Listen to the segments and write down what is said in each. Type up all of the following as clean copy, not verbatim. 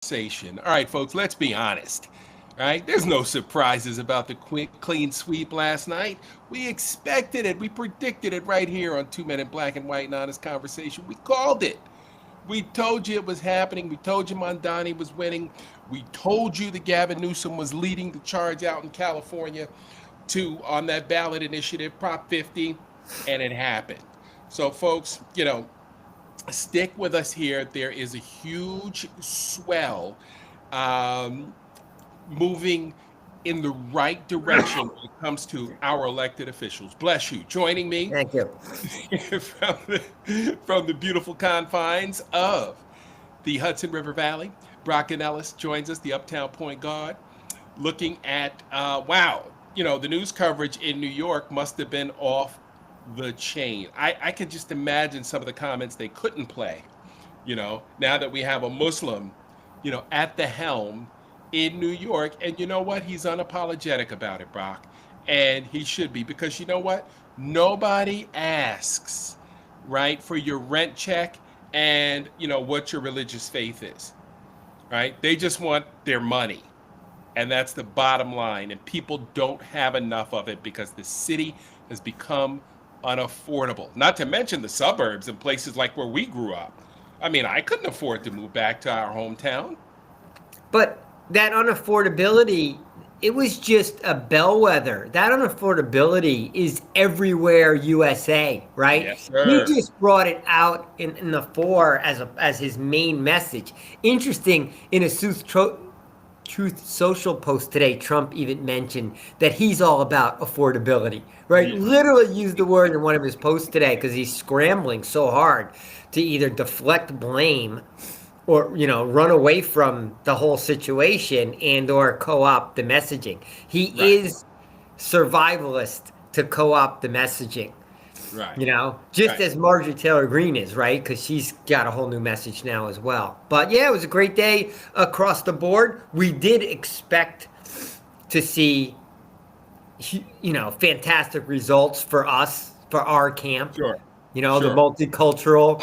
conversation. All right, folks, let's be honest. All right, there's no surprises about the quick, clean sweep last night. We expected it. We predicted it right here on 2 Minute Black and White and Honest Conversation. We called it. We told you it was happening. We told you Mondani was winning. We told you that Gavin Newsom was leading the charge out in California to on that ballot initiative, Prop 50, and it happened. So, folks, stick with us here. There is a huge swell um, moving in the right direction when it comes to our elected officials. Bless you. Joining me Thank you. from the beautiful confines of the Hudson River Valley, Brock Ellis joins us, the Uptown Point Guard, looking at, wow, the news coverage in New York must have been off the chain. I could just imagine some of the comments they couldn't play, now that we have a Muslim, at the helm in New York. And you know what? He's unapologetic about it, Brock. And he should be, because you know what? Nobody asks, right, for your rent check and, what your religious faith is, right? They just want their money. And that's the bottom line. And people don't have enough of it because the city has become unaffordable. Not to mention the suburbs and places like where we grew up. I mean, I couldn't afford to move back to our hometown. But that unaffordability, it was just a bellwether. That unaffordability is everywhere USA, right? Yes, sir. He just brought it out in the fore as his main message. Interesting, in a Truth Social post today, Trump even mentioned that he's all about affordability, right? Yeah. Literally used the word in one of his posts today because he's scrambling so hard to either deflect blame or run away from the whole situation and or co-opt the messaging. He Right. is survivalist to co-opt the messaging. Right. Just Right. as Marjorie Taylor Greene is, right? Because she's got a whole new message now as well. But yeah, it was a great day across the board. We did expect to see, fantastic results for us, for our camp. Sure. The Sure. multicultural,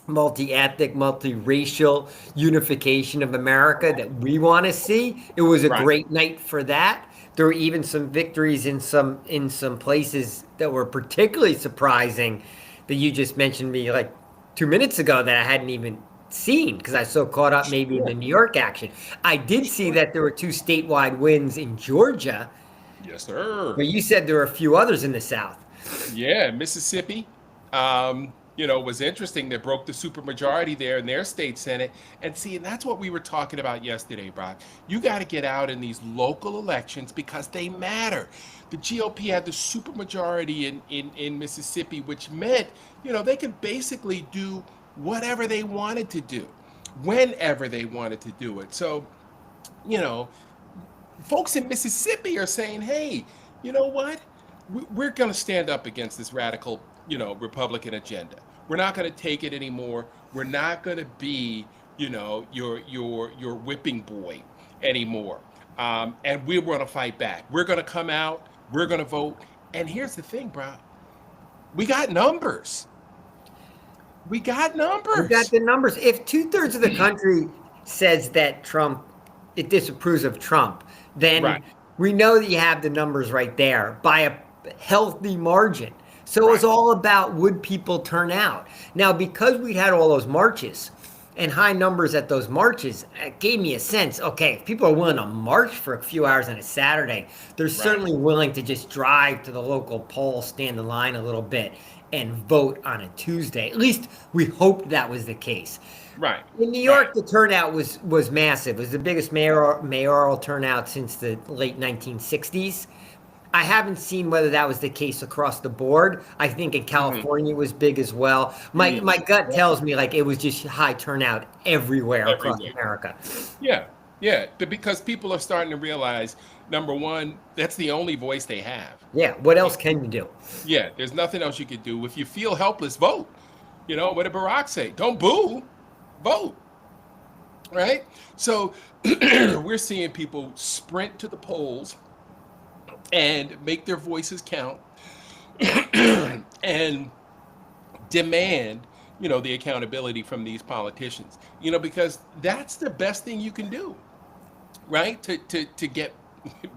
multi-ethnic, multi-racial unification of America that we want to see. It was a Right. great night for that. There were even some victories in some places that were particularly surprising that you just mentioned me like 2 minutes ago that I hadn't even seen because I was so caught up maybe in the New York action. I did see that there were 2 statewide wins in Georgia, Yes, sir. but you said there were a few others in the South. Yeah, Mississippi, was interesting. They broke the supermajority there in their state senate. And see, and that's what we were talking about yesterday, Brock. You got to get out in these local elections because they matter. The GOP had the supermajority in Mississippi, which meant, they could basically do whatever they wanted to do, whenever they wanted to do it. So, you know, folks in Mississippi are saying, hey, you know what? We're going to stand up against this radical, Republican agenda. We're not going to take it anymore. We're not going to be, your whipping boy anymore. And we're going to fight back. We're going to come out. We're going to vote. And here's the thing, bro. We got numbers. We got numbers. We got the numbers. If 2/3 of the country says that it disapproves of Trump, then Right. we know that you have the numbers right there by a healthy margin. So it was all about would people turn out. Now, because we'd had all those marches and high numbers at those marches, it gave me a sense, okay, if people are willing to march for a few hours on a Saturday, they're certainly willing to just drive to the local poll, stand in line a little bit, and vote on a Tuesday. At least we hoped that was the case. Right. In New York, the turnout was massive. It was the biggest mayoral turnout since the late 1960s. I haven't seen whether that was the case across the board. I think in California it was big as well. My gut tells me like it was just high turnout everywhere across America. Yeah, but because people are starting to realize, number one, that's the only voice they have. Yeah, what else can you do? Yeah, there's nothing else you could do. If you feel helpless, vote. What did Barack say? Don't boo, vote. Right? So we're seeing people sprint to the polls and make their voices count and demand, the accountability from these politicians, because that's the best thing you can do, right? To get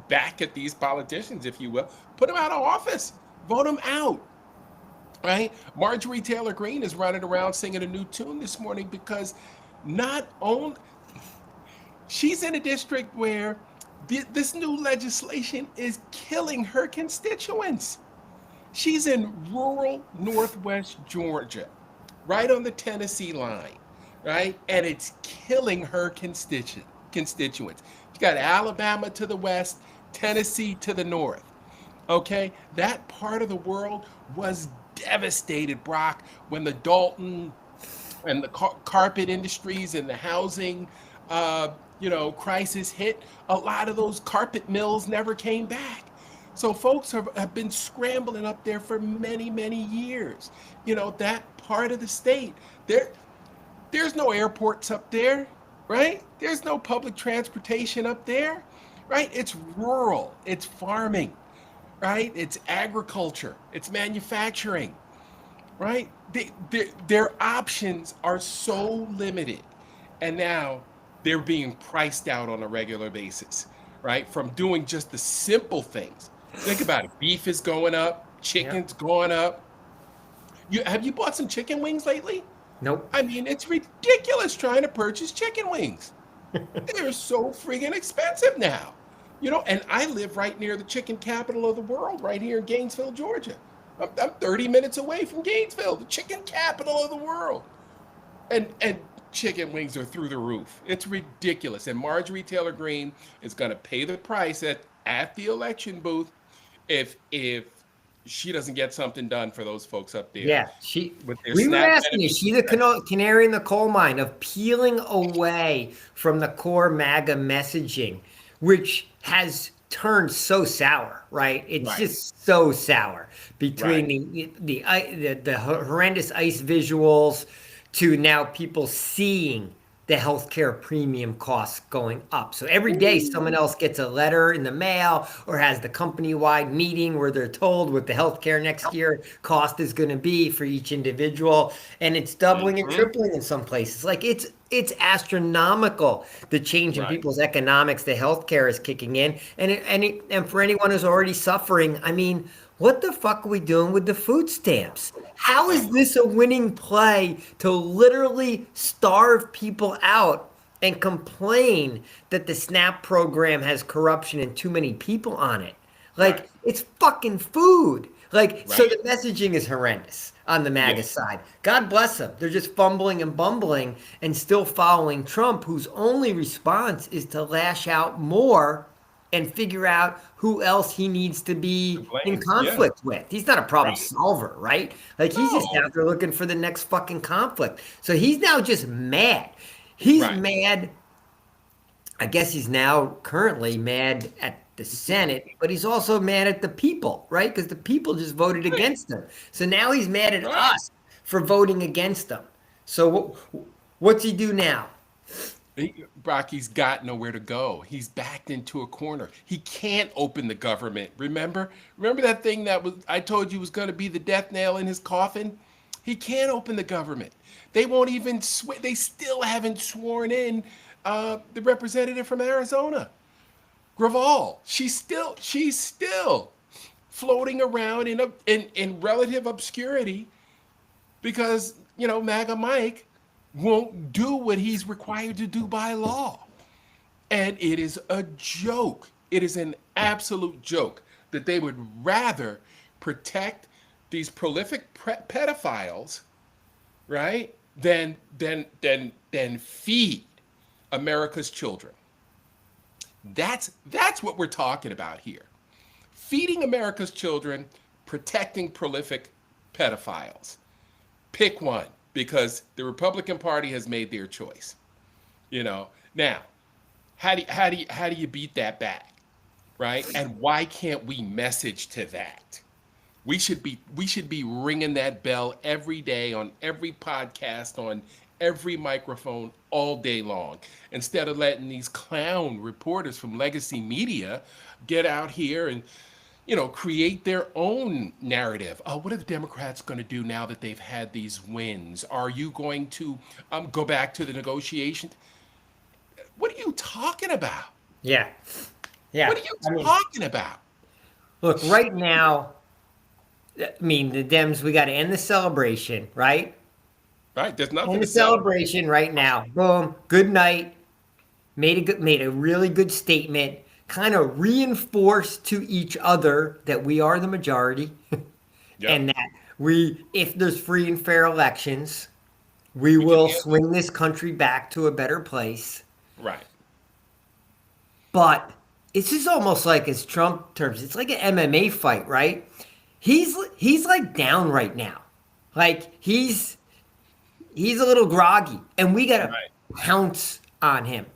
back at these politicians, if you will, put them out of office, vote them out, right? Marjorie Taylor Greene is running around singing a new tune this morning because not only she's in a district where this new legislation is killing her constituents. She's in rural Northwest Georgia, right on the Tennessee line, right? And it's killing her constituents. You got Alabama to the west, Tennessee to the north. Okay, that part of the world was devastated, Brock, when the Dalton and the carpet industries and the housing, crisis hit. A lot of those carpet mills never came back. So folks have been scrambling up there for many, many years. That part of the state, there's no airports up there, right? There's no public transportation up there, right? It's rural, it's farming, right? It's agriculture, it's manufacturing, right? Their options are so limited. And now they're being priced out on a regular basis, right? From doing just the simple things. Think about it. Beef is going up, chicken's going up. Have you bought some chicken wings lately? Nope. I mean, it's ridiculous trying to purchase chicken wings. They're so friggin' expensive now. And I live right near the chicken capital of the world, right here in Gainesville, Georgia. I'm 30 minutes away from Gainesville, the chicken capital of the world. And chicken wings are through the roof. It's ridiculous. And Marjorie Taylor Greene is going to pay the price at the election booth if she doesn't get something done for those folks up there. Yeah, we were asking, is she the canary in the coal mine of peeling away from the core MAGA messaging, which has turned so sour, right? It's just so sour between the horrendous ICE visuals to now people seeing the healthcare premium costs going up. So every day someone else gets a letter in the mail or has the company-wide meeting where they're told what the healthcare next year cost is going to be for each individual, and it's doubling and tripling in some places. Like it's astronomical, the change in people's economics. The healthcare is kicking in, and for anyone who's already suffering, I mean, what the fuck are we doing with the food stamps? How is this a winning play to literally starve people out and complain that the SNAP program has corruption and too many people on it? Like, it's fucking food. Like, so the messaging is horrendous on the MAGA side. God bless them. They're just fumbling and bumbling and still following Trump, whose only response is to lash out more and figure out who else he needs to be in conflict with. He's not a problem solver, right? Like, he's just out there looking for the next fucking conflict. So he's now just mad. He's mad. I guess he's now currently mad at the Senate, but he's also mad at the people, right? Because the people just voted against him. So now he's mad at us for voting against him. So what's he do now? Brock, he's got nowhere to go. He's backed into a corner. He can't open the government. Remember that thing I told you was going to be the death nail in his coffin? He can't open the government. They won't even they still haven't sworn in the representative from Arizona, Graval. She's still floating around in relative obscurity because, MAGA Mike won't do what he's required to do by law. And it is a joke. It is an absolute joke that they would rather protect these prolific pedophiles, right, than feed America's children. That's what we're talking about here. Feeding America's children, protecting prolific pedophiles. Pick one, because the Republican Party has made their choice. Now, how do you beat that back, right? And why can't we message to that? We should be ringing that bell every day on every podcast, on every microphone all day long, instead of letting these clown reporters from legacy media get out here and create their own narrative. What are the Democrats going to do now that they've had these wins? Are you going to go back to the negotiation? What are you talking about? Yeah. What Yeah. are you I mean, talking about? look, right now, I mean, the Dems, we got to end the celebration, right? Right? There's End nothing the to celebrate. celebration right now. Boom. Good night. Made a really good statement. Kind of reinforced to each other that we are the majority, Yep. and that if there's free and fair elections, we We can will handle it. swing this country back to a better place. Right. But it's just almost like, as Trump terms, it's like an MMA fight, right? He's like down right now, like he's a little groggy, and we gotta Right. pounce on him.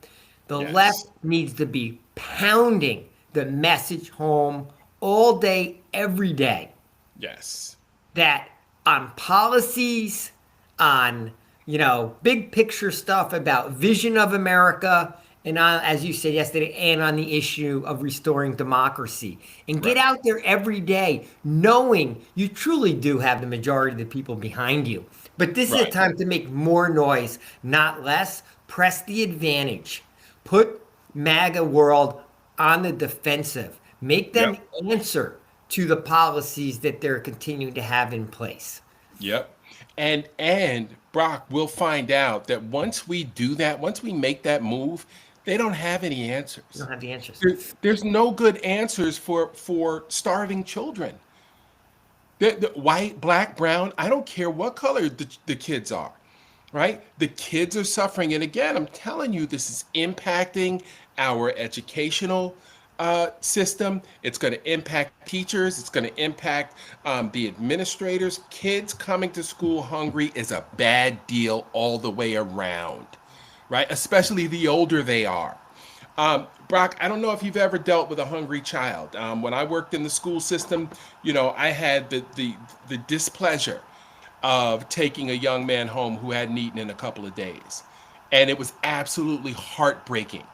The left Yes. needs to be pounding the message home all day, every day, Yes. that on policies, on big picture stuff about vision of America, and on, as you said yesterday, and on the issue of restoring democracy, and get Right. out there every day knowing you truly do have the majority of the people behind you. But this is a Right. time to make more noise, not less. Press the advantage. Put MAGA world on the defensive. Make them Yep. answer to the policies that they're continuing to have in place. Yep. And Brock, we'll find out that once we do that, once we make that move, they don't have any You answers. don't have the answers. There's no good answers for starving children. The white, black, brown, I don't care what color the kids are, right? The kids are suffering. And again, I'm telling you, this is impacting our educational system. It's going to impact teachers. It's going to impact the administrators. Kids coming to school hungry is a bad deal all the way around, right? Especially the older they are. Brock, I don't know if you've ever dealt with a hungry child. When I worked in the school system, I had the displeasure of taking a young man home who hadn't eaten in a couple of days, and it was absolutely heartbreaking.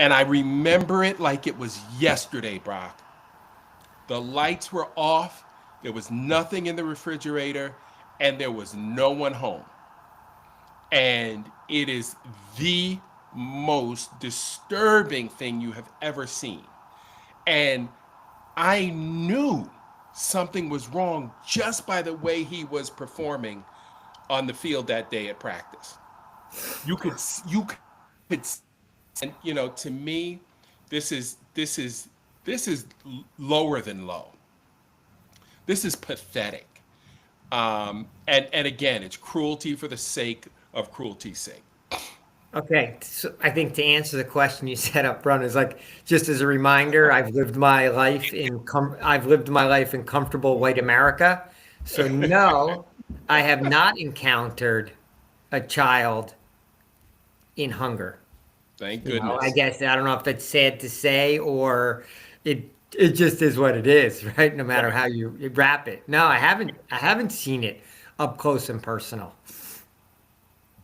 And I remember it like it was yesterday, Brock. The lights were off, there was nothing in the refrigerator, and there was no one home. And it is the most disturbing thing you have ever seen. And I knew something was wrong just by the way he was performing on the field that day at practice. You could, and to me, this is lower than low. This is pathetic. And again, it's cruelty for the sake of cruelty's sake. Okay, so I think to answer the question you set up front is like, just as a reminder, I've lived my life in comfortable white America. So no, I have not encountered a child in hunger. Thank I goodness. guess I don't know if it's sad to say, or it just is what it is, right? No matter Right. how you wrap it. No, I haven't seen it up close and personal.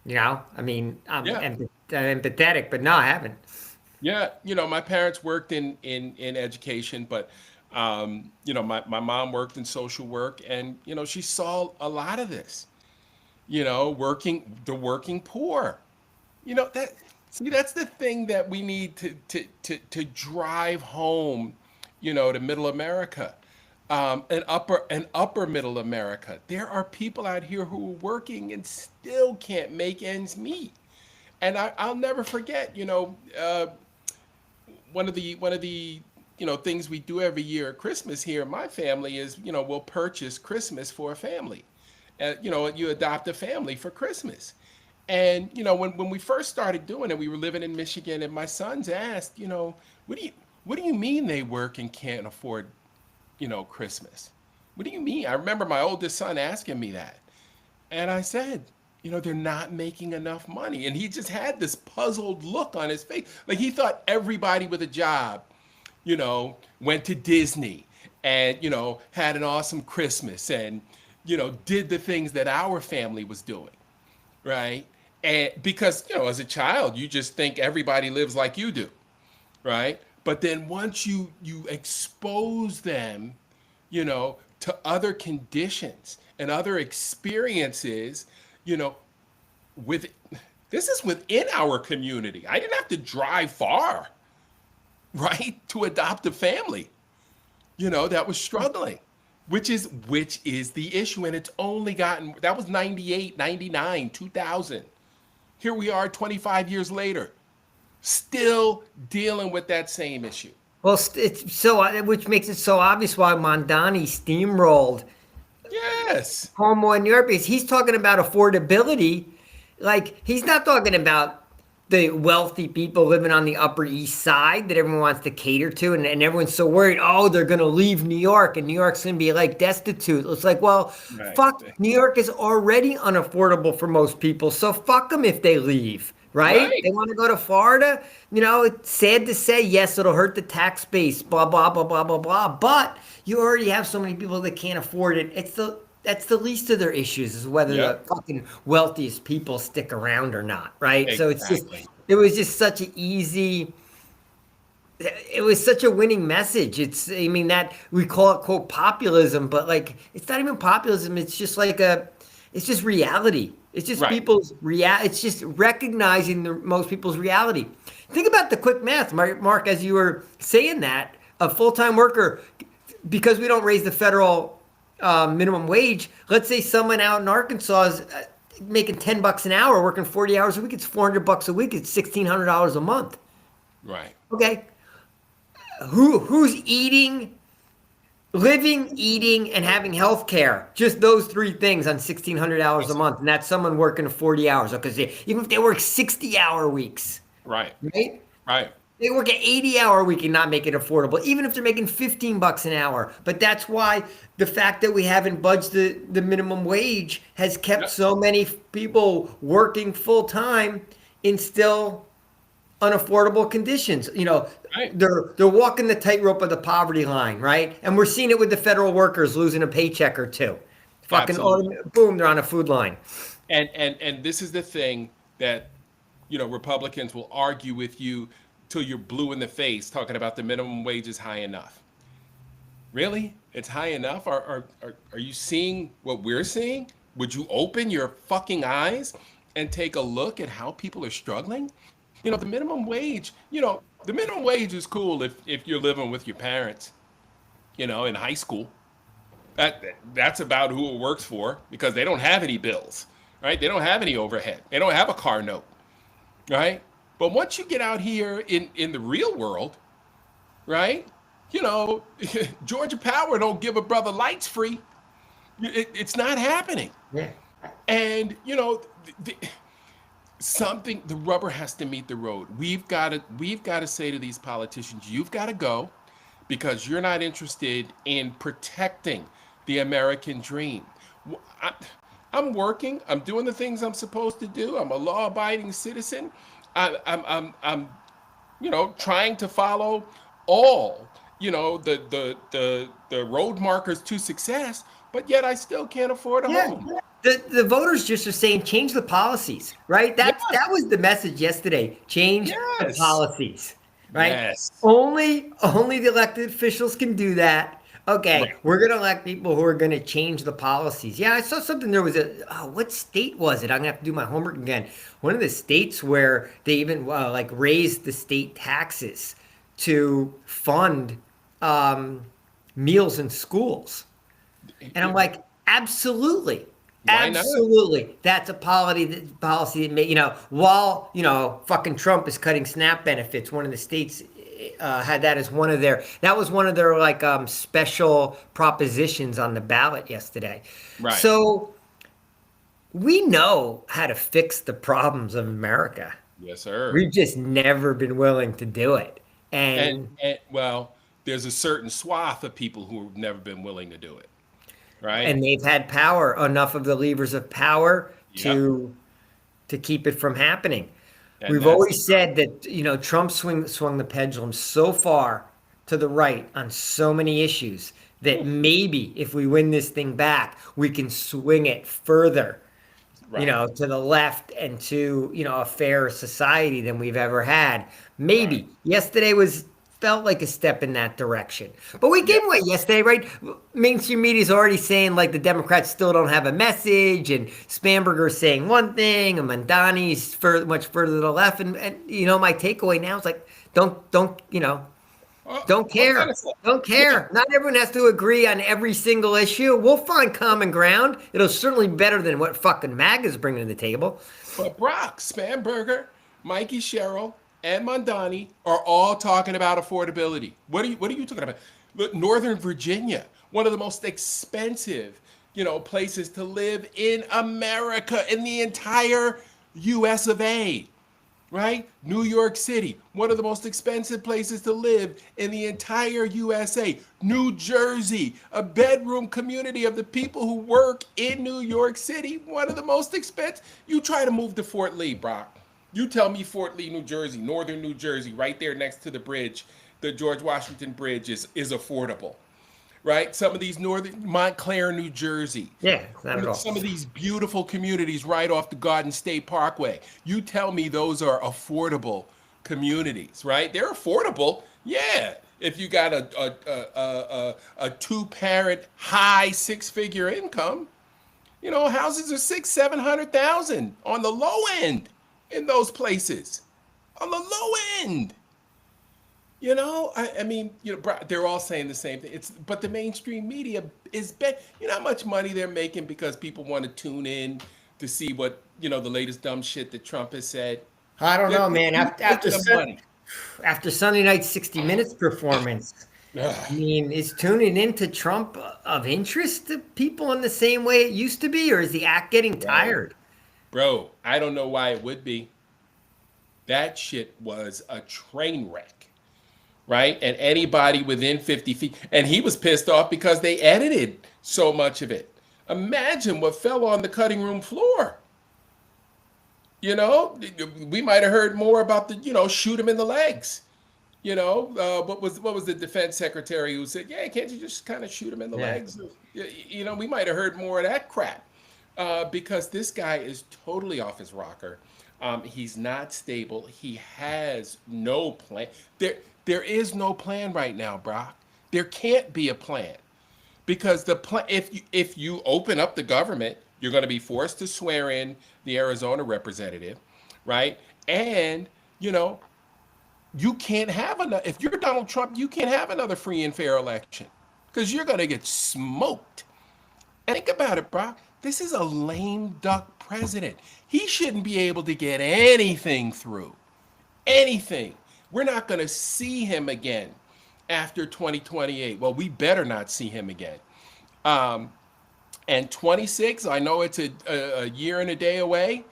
I mean, Yeah. I'm empathetic, but no, I haven't. Yeah, my parents worked in education, but my mom worked in social work, and she saw a lot of this. Working poor. That see, that's the thing that we need to drive home, to middle America, and upper middle America. There are people out here who are working and still can't make ends meet. And I'll never forget, one of the things we do every year at Christmas here in my family is we'll purchase Christmas for a family. You adopt a family for Christmas. And when we first started doing it, we were living in Michigan, and my sons asked, what do you mean they work and can't afford Christmas? What do you mean? I remember my oldest son asking me that. And I said, they're not making enough money. And he just had this puzzled look on his face. Like he thought everybody with a job, went to Disney and, had an awesome Christmas and, did the things that our family was doing. Right. And because, as a child, you just think everybody lives like you do. Right. But then once you expose them, to other conditions and other experiences, you know, with this is within our community. I didn't have to drive far, right, to adopt a family, that was struggling, which is the issue. And it's only gotten, that was 98, 99, 2000. Here we are 25 years later, still dealing with that same issue. Well, it's so, which makes it so obvious why Mondani steamrolled Yes. Cuomo in New York, because he's talking about affordability. Like, he's not talking about the wealthy people living on the Upper East Side that everyone wants to cater to, and everyone's so worried, oh, they're going to leave New York, and New York's going to be, like, destitute. It's like, well, Right. fuck, New York is already unaffordable for most people, so fuck them if they leave, right? Right. They want to go to Florida. It's sad to say, yes, it'll hurt the tax base, blah, blah, blah, blah, blah, blah, but you already have so many people that can't afford it. That's the least of their issues, is whether Yep. the fucking wealthiest people stick around or not, right? So Exactly. it was just such it was such a winning message. I mean, that we call it, quote, populism, but like, it's not even populism. It's just like it's just reality. It's just Right. it's just recognizing most people's reality. Think about the quick math, Mark, as you were saying that, a full-time worker, because we don't raise the federal minimum wage. Let's say someone out in Arkansas is making $10 an hour, working 40 hours a week. It's $400 a week. It's $1,600 a month. Right. Okay, who's living, eating, and having health care? Just those three things on $1,600 a month, and that's someone working 40 hours. Because even if they work 60-hour weeks, Right. right? Right. They work an 80-hour week and not make it affordable, even if they're making $15 an hour. But that's why the fact that we haven't budged the minimum wage has kept Yep. so many people working full time in still unaffordable conditions. Right. They're walking the tightrope of the poverty line, right? And we're seeing it with the federal workers losing a paycheck or two. Fucking Absolutely. boom, they're on a food line. And this is the thing that Republicans will argue with you till you're blue in the face, talking about the minimum wage is high enough. Really? It's high enough? Are you seeing what we're seeing? Would you open your fucking eyes and take a look at how people are struggling? The minimum wage, the minimum wage is cool if you're living with your parents, in high school. That's about who it works for, because they don't have any bills, right? They don't have any overhead. They don't have a car note, right? But once you get out here in the real world, right? Georgia Power don't give a brother lights free. It's not happening. Yeah. And the rubber has to meet the road. We've got to say to these politicians, you've got to go, because you're not interested in protecting the American dream. I'm working. I'm doing the things I'm supposed to do. I'm a law-abiding citizen. I'm trying to follow all, the road markers to success, but yet I still can't afford a home. The voters just are saying change the policies, right? That was the message yesterday. Change the Yes. policies, right? Yes. Only the elected officials can do that. Okay, Right. we're gonna elect people who are gonna change the policies. Yeah, I saw something. There was what state was it? I'm gonna have to do my homework again. One of the states where they even raised the state taxes to fund meals in schools, and I'm like, absolutely. Why not? Absolutely. That's a policy that made, while, fucking Trump is cutting SNAP benefits, one of the states had that as that was one of their special propositions on the ballot yesterday. Right. So we know how to fix the problems of America. Yes, sir. We've just never been willing to do it. And well, there's a certain swath of people who have never been willing to do it. Right. And they've had power, enough of the levers of power to keep it from happening. And We've that's always said that, Trump swung the pendulum so far to the right on so many issues that maybe if we win this thing back, we can swing it further, right. To the left and to, a fairer society than we've ever had. Maybe. Right. Yesterday was felt like a step in that direction. But we gave away yesterday, right? Mainstream media is already saying like the Democrats still don't have a message, and Spamberger's saying one thing, and Mandani's much further to the left. And my takeaway now is like, don't don't Hold on care. a sec. Don't Yeah, care. Not everyone has to agree on every single issue. We'll find common ground. It'll certainly be better than what fucking MAGA's bringing to the table. but Brock, Spamberger, Mikey Sherrill, and Mondani are all talking about affordability. What are you talking about? Look, Northern Virginia, one of the most expensive, places to live in America, in the entire US of A. Right? New York City, one of the most expensive places to live in the entire USA. New Jersey, a bedroom community of the people who work in New York City, one of the most expensive. You try to move to Fort Lee, Brock. You tell me Fort Lee, New Jersey, northern New Jersey, right there next to the bridge, the George Washington Bridge is affordable. Right? Some of these northern Montclair, New Jersey. Yeah, not at all. Some of these beautiful communities right off the Garden State Parkway. You tell me those are affordable communities, right? They're affordable, yeah. If you got a two-parent high six-figure income, houses are 600,000, 700,000 on the low end in those places. On the low end. I mean, they're all saying the same thing. But the mainstream media is bet. You know how much money they're making because people want to tune in to see what the latest dumb shit that Trump has said. I don't know, man. After the money. After Sunday night's 60 Minutes performance, I mean, is tuning into Trump of interest to people in the same way it used to be, or is the act getting tired? Bro, I don't know why it would be. That shit was a train wreck. Right? And anybody within 50 feet. And he was pissed off because they edited so much of it. Imagine what fell on the cutting room floor. We might have heard more about the, shoot him in the legs. What was the defense secretary who said, yeah, can't you just kind of shoot him in the legs? We might have heard more of that crap because this guy is totally off his rocker. He's not stable. He has no plan. There is no plan right now, Brock. There can't be a plan because the plan. If you open up the government, you're going to be forced to swear in the Arizona representative, right? And you can't have another. If you're Donald Trump, you can't have another free and fair election because you're going to get smoked. And think about it, Brock. This is a lame duck president. He shouldn't be able to get anything through. Anything. We're not going to see him again after 2028. Well, we better not see him again. And 26, I know it's a year and a day away,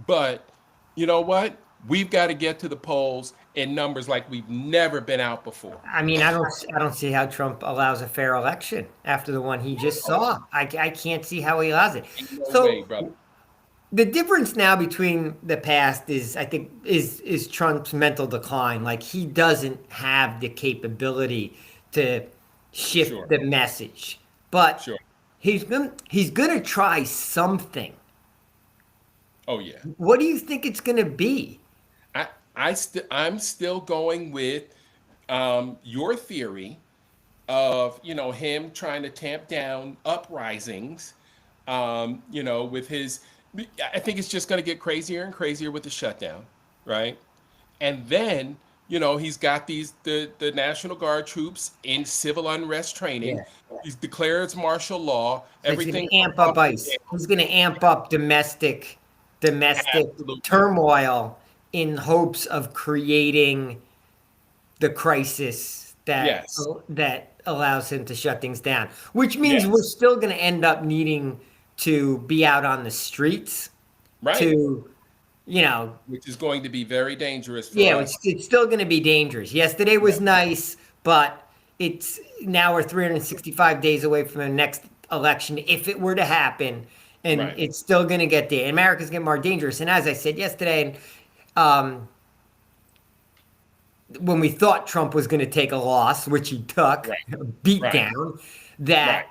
but you know what? We've got to get to the polls in numbers like we've never been out before. I mean, I don't see how Trump allows a fair election after the one he just saw. I can't see how he allows it. No way, brother. The difference now between the past is, I think, is Trump's mental decline. Like he doesn't have the capability to shift the message, but he's gonna try something. Oh yeah. What do you think it's gonna be? I'm still going with your theory of him trying to tamp down uprisings. With his. I think it's just going to get crazier and crazier with the shutdown, right? And then, he's got the National Guard troops in civil unrest training. Yeah. He's declared martial law. Everything. He's going to amp up ICE. He's going to amp up domestic turmoil in hopes of creating the crisis that allows him to shut things down. Which means we're still going to end up needing to be out on the streets, right? Which is going to be very dangerous. It's still going to be dangerous. Yesterday was nice, but it's now we're 365 days away from the next election if it were to happen, and it's still going to get there. America's getting more dangerous. And as I said yesterday, when we thought Trump was going to take a loss, which he took, a beat down, that.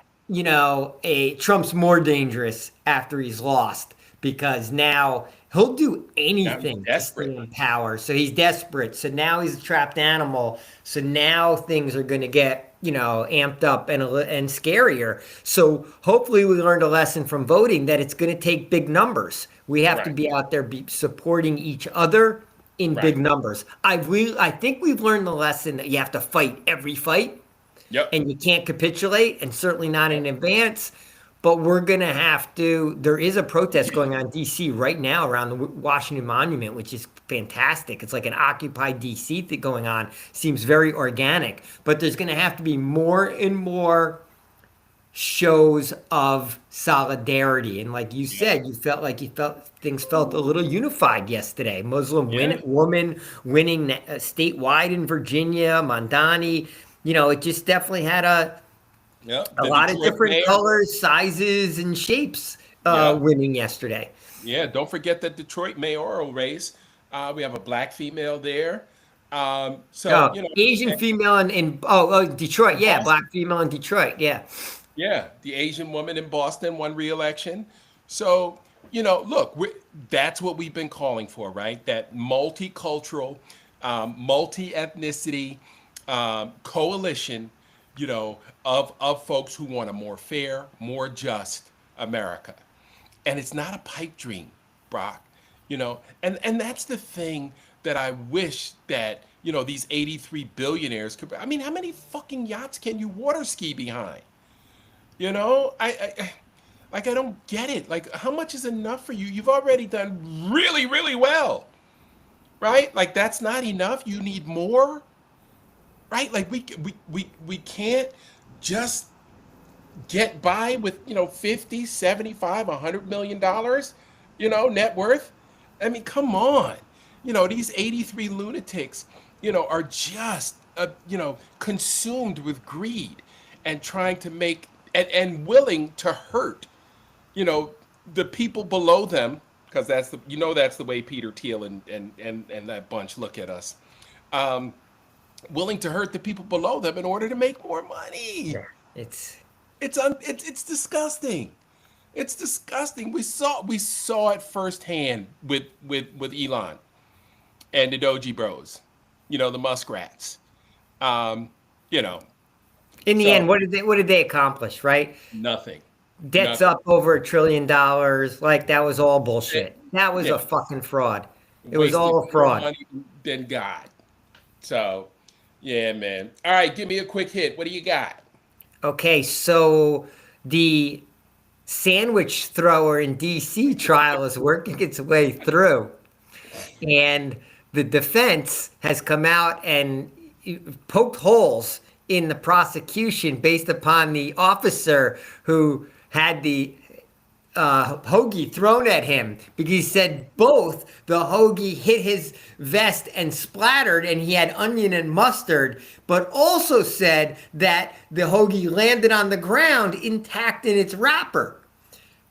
Trump's more dangerous after he's lost because now He'll do Now he's anything to stay desperate. in power. So he's desperate. So now he's a trapped animal. So now things are going to get, amped up and scarier. So hopefully we learned a lesson from voting that it's going to take big numbers. We have to Right. be out there supporting each other in big Right. numbers. I think we've learned the lesson that you have to fight every fight Yep. and you can't capitulate, and certainly not in Yep. advance. But we're going to have to. There is a protest going on in D.C. right now around the Washington Monument, which is fantastic. It's like an Occupy D.C. thing going on. Seems very organic. But there's going to have to be more and more shows of solidarity. And like you Yeah. said, you felt things felt a little unified yesterday. Yeah. Woman winning statewide in Virginia, Mondani. It just definitely had Yep. a The lot of Detroit different mayor. colors, sizes, and shapes Yep. winning yesterday. Yeah. Don't forget the Detroit mayoral race. We have a black female there. So, Oh, Asian female in Detroit, in yeah, Boston. black female in Detroit, yeah. Yeah, the Asian woman in Boston won re-election. So, look, that's what we've been calling for, right? That multicultural, multi-ethnicity coalition, of folks who want a more fair, more just America. And it's not a pipe dream, Brock. And that's the thing that I wish that, these 83 billionaires could. I mean, how many fucking yachts can you water ski behind? Like I don't get it. Like how much is enough for you? You've already done really, really well, right? Like that's not enough. You need more, right? Like we can't just get by with 50, 75, 100 million dollars, net worth. I mean, come on. These 83 lunatics, are just consumed with greed and trying to make and willing to hurt, you know, the people below them, because that's the way Peter Thiel and that bunch look at us. Um, Willing to hurt the people below them in order to make more money. Yeah, it's It's disgusting. It's disgusting. We saw it firsthand with Elon and the Doji Bros, the Muskrats. Um, you know, in the end, so what did they accomplish, right? nothing, Debt's nothing. up over $1 trillion. Like that was all Yeah, bullshit. That was a yeah. fucking fraud. It was Wasted all a more fraud. money than God. So, yeah, man. All right, give me a quick hit. What do you got? Okay, so the sandwich thrower in DC trial is working its way through. And the defense has come out and poked holes in the prosecution based upon the officer who had the hoagie thrown at him because he said both the hoagie hit his vest and splattered and he had onion and mustard, but also said that the hoagie landed on the ground intact in its wrapper.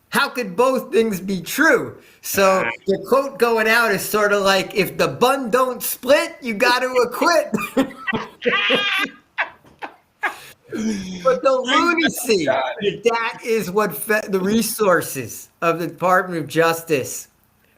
How could both things be true? So Ah, the quote going out is sort of like, if the bun don't split, you got to acquit. But the lunacy, got it. that is what the resources of the Department of Justice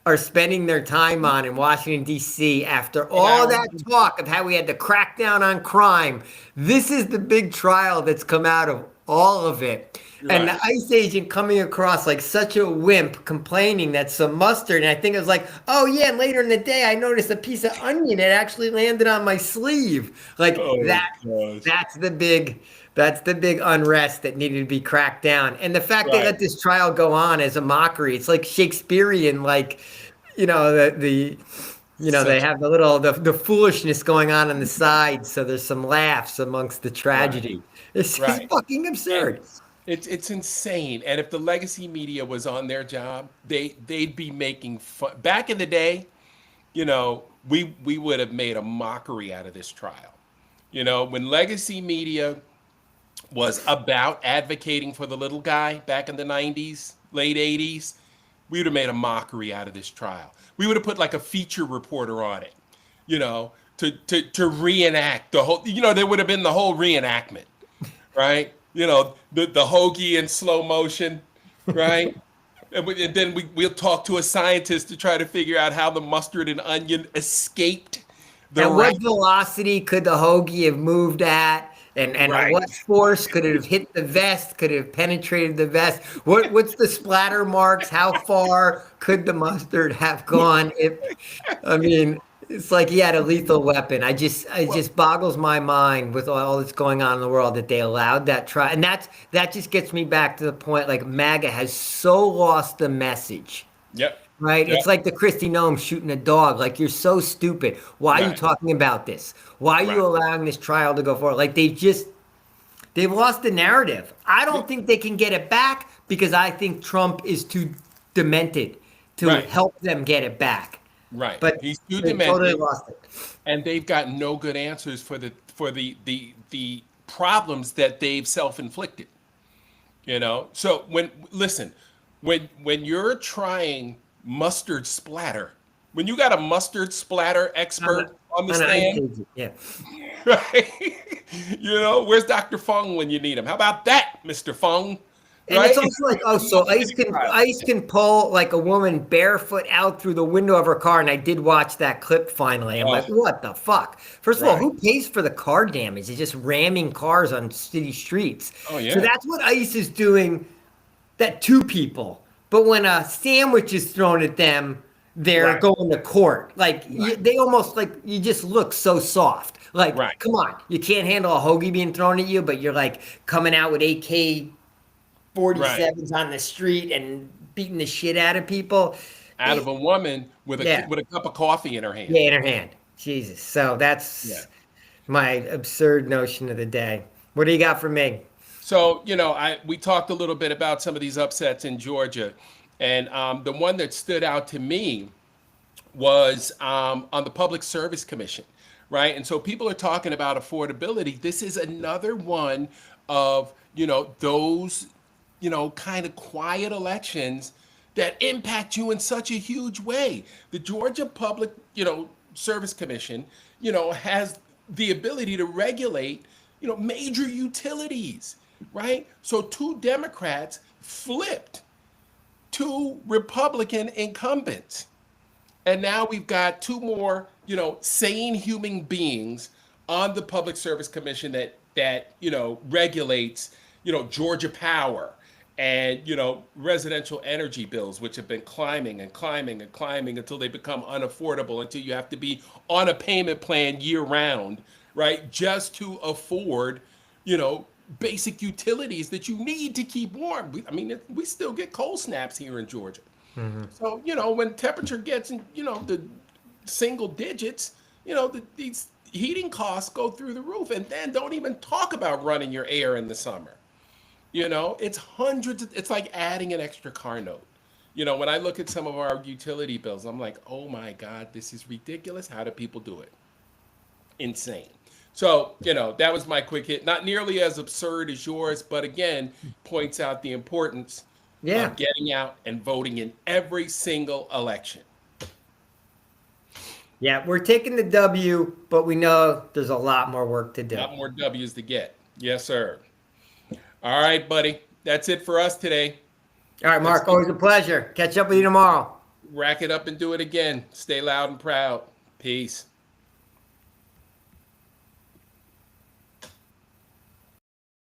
are spending their time on in Washington, D.C. after all Now, that talk of how we had to crack down on crime. This is the big trial that's come out of all of it. And the right, ICE agent coming across like such a wimp complaining that some mustard, and I think it was like, oh yeah, and later in the day I noticed a piece of onion had actually landed on my sleeve. Like oh that gosh, that's the big unrest that needed to be cracked down. And the fact they right. let this trial go on as a mockery, it's like Shakespearean, like, they Such have the foolishness going on the side, so there's some laughs amongst the right, tragedy. It's just right. fucking And absurd. it's insane. And if the legacy media was on their job, they'd be making fun. Back in the day, we would have made a mockery out of this trial. When legacy media was about advocating for the little guy back in the 90s, late 80s, we would have made a mockery out of this trial. We would have put like a feature reporter on it, to reenact the whole, there would have been the whole reenactment, right? The hoagie in slow motion, right? And then we'll talk to a scientist to try to figure out how the mustard and onion escaped the And rat. what velocity could the hoagie have moved at? And at Right. what force could it have hit the vest? Could it have penetrated the vest? What's the splatter marks? How far could the mustard have gone? I mean, it's like he had a lethal weapon. It just boggles my mind with all that's going on in the world that they allowed that try. And that just gets me back to the point, like MAGA has so lost the message. Yep. Right? Yep. It's like the Christy Nome shooting a dog. Like, you're so stupid. Why are you Right. talking about this? Why are Right. you allowing this trial to go forward? Like, they've lost the narrative. I don't think they can get it back because I think Trump is too demented to Right. help them get it back. Right. But He's too they totally demented, lost it. and they've got no good answers for the problems that they've self-inflicted. So when you're trying mustard splatter, when you got a mustard splatter expert on the On an ice stand, agent, yeah. right? Where's Dr. Fung when you need him? How about that, Mr. Fung? And Right? it's also like, oh, so ice can pull like a woman barefoot out through the window of her car. And I did watch that clip finally. I'm like, what the fuck? First of all, Right. who pays for the car damage? It's just ramming cars on city streets. Oh, yeah. So that's what ICE is doing that to people. But when a sandwich is thrown at them, they're Right. going to court. Like they almost like you just look so soft. Like, Right. come on, you can't handle a hoagie being thrown at you, but you're like coming out with AK 47s on the street and beating the shit out of people. Out of a woman with a Yeah. with a cup of coffee in her hand. Yeah, in her hand. Jesus. So that's Yeah. my absurd notion of the day. What do you got for me? So, we talked a little bit about some of these upsets in Georgia, and the one that stood out to me was on the Public Service Commission, right? And so people are talking about affordability. This is another one of, those, kind of quiet elections that impact you in such a huge way. The Georgia Public, Service Commission, has the ability to regulate, major utilities, right? So two Democrats flipped two Republican incumbents. And now we've got two more, sane human beings on the Public Service Commission that regulates, Georgia Power and residential energy bills, which have been climbing and climbing and climbing until they become unaffordable, until you have to be on a payment plan year round, right, just to afford, basic utilities that you need to keep warm. We still get cold snaps here in Georgia. So, when temperature gets in, the single digits, these heating costs go through the roof. And then don't even talk about running your air in the summer. It's hundreds. It's like adding an extra car note. When I look at some of our utility bills, I'm like, oh my God, this is ridiculous. How do people do it? Insane. So, that was my quick hit. Not nearly as absurd as yours, but again, points out the importance Yeah. of getting out and voting in every single election. Yeah, we're taking the W, but we know there's a lot more work to do. A lot more W's to get. Yes, sir. All right, buddy. That's it for us today. All right, Mark, always a pleasure. Catch up with you tomorrow. Rack it up and do it again. Stay loud and proud. Peace.